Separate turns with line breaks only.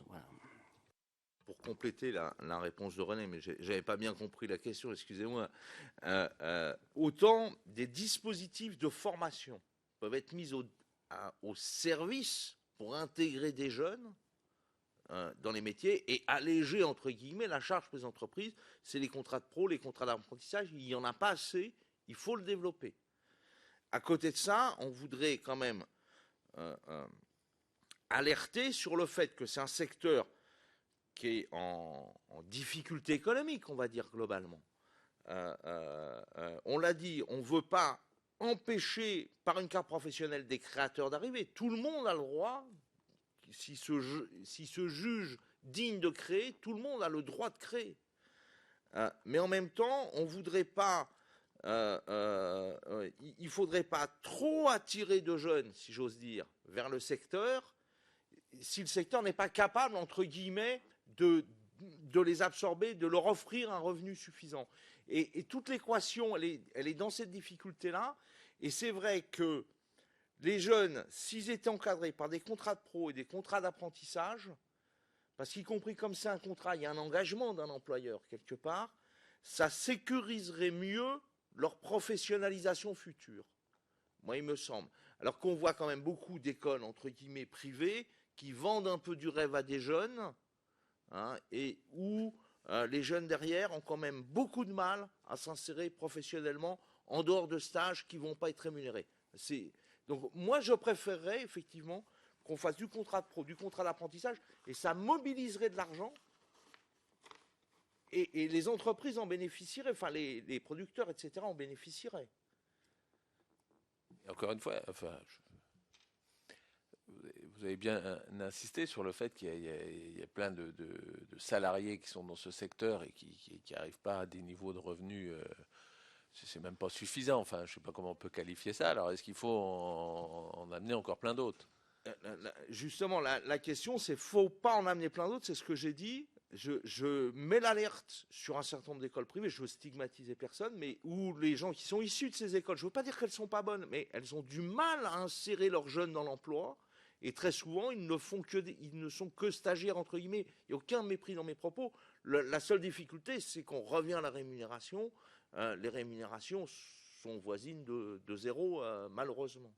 chose. Voilà.
Pour compléter la réponse de René, mais j'avais pas bien compris la question, excusez-moi. Autant des dispositifs de formation peuvent être mis au service pour intégrer des jeunes dans les métiers et alléger, entre guillemets, la charge pour les entreprises. C'est les contrats de pro, les contrats d'apprentissage. Il n'y en a pas assez. Il faut le développer. À côté de ça, on voudrait quand même alerter sur le fait que c'est un secteur qui est en difficulté économique, on va dire globalement. On l'a dit, on ne veut pas empêcher par une carte professionnelle des créateurs d'arriver. Tout le monde a le droit, s'il se juge digne de créer, tout le monde a le droit de créer. Mais en même temps, on voudrait pas, il faudrait pas trop attirer de jeunes, si j'ose dire, vers le secteur, si le secteur n'est pas capable, entre guillemets, de les absorber, de leur offrir un revenu suffisant. Et toute l'équation, elle est dans cette difficulté-là. Et c'est vrai que les jeunes, s'ils étaient encadrés par des contrats de pro et des contrats d'apprentissage, parce qu'y compris comme c'est un contrat, il y a un engagement d'un employeur quelque part, ça sécuriserait mieux leur professionnalisation future. Moi, il me semble. Alors qu'on voit quand même beaucoup d'écoles, entre guillemets, privées, qui vendent un peu du rêve à des jeunes, hein, et où les jeunes derrière ont quand même beaucoup de mal à s'insérer professionnellement en dehors de stages qui ne vont pas être rémunérés. Donc moi, je préférerais effectivement qu'on fasse du contrat de pro, du contrat d'apprentissage, et ça mobiliserait de l'argent, et les entreprises en bénéficieraient, enfin les producteurs, etc., en bénéficieraient.
Et encore une fois, enfin, vous avez bien insisté sur le fait qu'il y a plein de salariés qui sont dans ce secteur et qui n'arrivent pas à des niveaux de revenus. C'est même pas suffisant. Enfin, je sais pas comment on peut qualifier ça. Alors, est-ce qu'il faut en amener encore plein d'autres?
Justement, la question, c'est faut pas en amener plein d'autres. C'est ce que j'ai dit. Je mets l'alerte sur un certain nombre d'écoles privées. Je veux stigmatiser personne, mais où les gens qui sont issus de ces écoles, je veux pas dire qu'elles sont pas bonnes, mais elles ont du mal à insérer leurs jeunes dans l'emploi. Et très souvent, ils ne sont que stagiaires, entre guillemets. Il n'y a aucun mépris dans mes propos. La seule difficulté, c'est qu'on revient à la rémunération. Les rémunérations sont voisines de zéro, malheureusement.